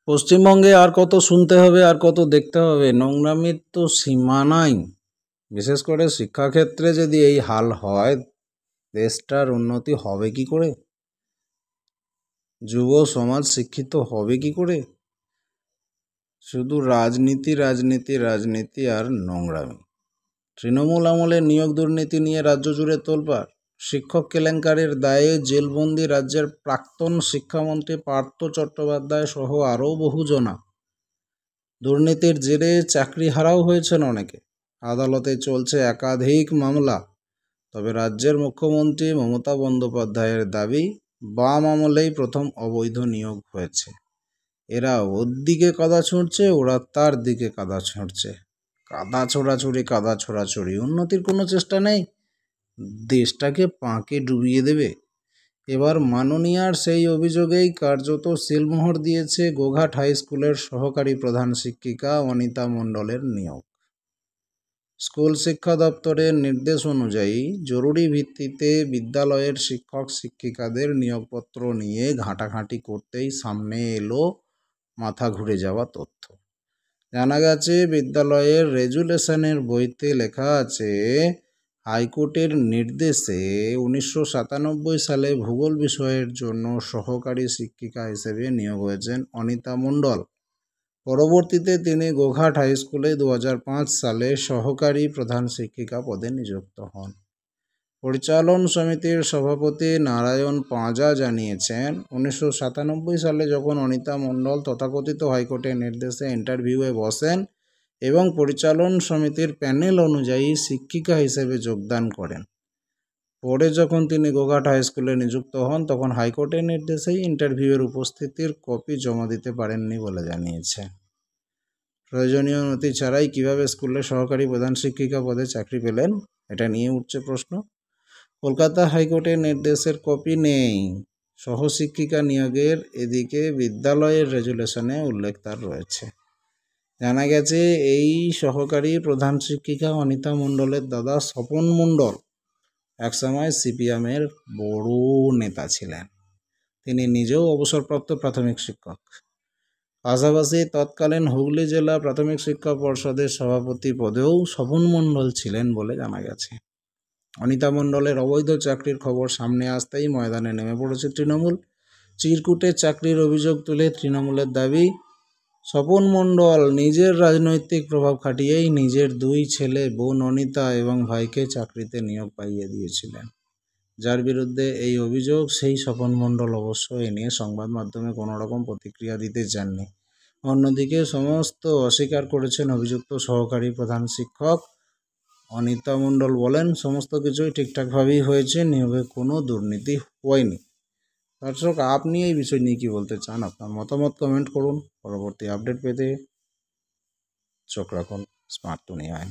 পশ্চিমবঙ্গে আর কত শুনতে হবে আর কত দেখতে হবে, নোংরামির তো সীমা নাই। বিশেষ করে শিক্ষাক্ষেত্রে যদি এই হাল হয়, দেশটার উন্নতি হবে কি করে? যুব সমাজ শিক্ষিত হবে কি করে? শুধু রাজনীতি রাজনীতি রাজনীতি আর নোংরামি। তৃণমূল আমলে নিয়োগ দুর্নীতি নিয়ে রাজ্য জুড়ে তোলপাড়। শিক্ষক কেলেঙ্কারির দায়ে জেলবন্দি রাজ্যের প্রাক্তন শিক্ষামন্ত্রী পার্থ চট্টোপাধ্যায় সহ আরও বহুজনা। দুর্নীতির জেরে চাকরি হারাও হয়েছেন অনেকে। আদালতে চলছে একাধিক মামলা। তবে রাজ্যের মুখ্যমন্ত্রী মমতা বন্দ্যোপাধ্যায়ের দাবি, বাম আমলেই প্রথম অবৈধ নিয়োগ হয়েছে। এরা ওর দিকে কাদা ছুঁড়ছে, ওরা তার দিকে কাদা ছুঁড়ছে। কাদা ছোড়াছুড়ি, উন্নতির কোনো চেষ্টা নেই। দেশটাকে পাঁকে ডুবিয়ে দেবে। এবার মাননীয়ার সেই অভিযোগেই কার্যত সিলমোহর দিয়েছে গোঘাট হাই স্কুলের সহকারী প্রধান শিক্ষিকা অনিতা মণ্ডলের নিয়োগ। স্কুল শিক্ষা দপ্তরের নির্দেশ অনুযায়ী জরুরি ভিত্তিতে বিদ্যালয়ের শিক্ষক শিক্ষিকাদের নিয়োগপত্র নিয়ে ঘাঁটাঘাঁটি করতেই সামনে এলো মাথা ঘুরে যাওয়া তথ্য। জানা গেছে, বিদ্যালয়ের রেজুলেশনের বইতে লেখা আছে, হাইকোর্টের নির্দেশে 1997 সালে ভূগোল বিষয়ের জন্য সহকারী শিক্ষিকা হিসেবে নিয়োগ হয়েছেন অনিতা মণ্ডল। পরবর্তীতে তিনি গোঘাট হাই স্কুলে 2005 সালে সহকারী প্রধান শিক্ষিকা পদে নিযুক্ত হন। পরিচালন সমিতির সভাপতি নারায়ণ পাঁজা জানিয়েছেন, 1997 সালে যখন অনিতা মণ্ডল তথাকথিত হাইকোর্টের নির্দেশে ইন্টারভিউয়ে বসেন এবং পরিচালন সমিতির প্যানেল অনুযায়ী শিক্ষিকা হিসেবে যোগদান করেন। পরে যখন তিনি গোঘাট হাই স্কুলে নিযুক্ত হন, তখন হাইকোর্টের নির্দেশেই ইন্টারভিউয়ের উপস্থিতির কপি জমা দিতে পারেননি বলে জানিয়েছে। প্রয়োজনীয় নথি ছাড়াই কিভাবে স্কুলের সহকারী প্রধান শিক্ষিকা পদে চাকরি পেলেন, এটা নিয়ে উঠছে প্রশ্ন। কলকাতা হাইকোর্টের নির্দেশের কপি নেই। সহশিক্ষিকা নিয়োগের এদিকে বিদ্যালয়ের রেজুলেশনে উল্লেখ তার রয়েছে। জানা গেছে, এই সহকারী প্রধান শিক্ষিকা অনিতা মণ্ডলের দাদা স্বপন মণ্ডল একসময় সিপিএমের বড় নেতা ছিলেন। তিনি নিজেও অবসরপ্রাপ্ত প্রাথমিক শিক্ষক। পাশাপাশি তৎকালীন হুগলি জেলা প্রাথমিক শিক্ষা পর্ষদের সভাপতি পদেও স্বপন মণ্ডল ছিলেন বলে জানা গেছে। অনিতা মণ্ডলের অবৈধ চাকরির খবর সামনে আসতেই ময়দানে নেমে পড়েছে তৃণমূল। চিরকুটে চাকরির অভিযোগ তুলে তৃণমূলের দাবি, স্বপন মণ্ডল নিজের রাজনৈতিক প্রভাব খাটিয়েই নিজের 2 ছেলে, বোন অনিতা এবং ভাইকে চাকরিতে নিয়োগ পাইয়ে দিয়েছিলেন। যার বিরুদ্ধে এই অভিযোগ, সেই স্বপন মণ্ডল অবশ্য এ নিয়ে সংবাদ মাধ্যমে কোনো রকম প্রতিক্রিয়া দিতে চাননি। অন্যদিকে সমস্ত অস্বীকার করেছেন অভিযুক্ত সহকারী প্রধান শিক্ষক। অনিতা মণ্ডল বলেন, সমস্ত কিছুই ঠিকঠাকভাবেই হয়েছে, নিয়োগে কোনো দুর্নীতি হয়নি। দর্শক, আপনি এই বিষয় নিয়ে কী বলতে চান? আপনার মতামত কমেন্ট করুন। পরবর্তী আপডেট পেতে চোখ রাখুন স্মার্ট দুনিয়ায়।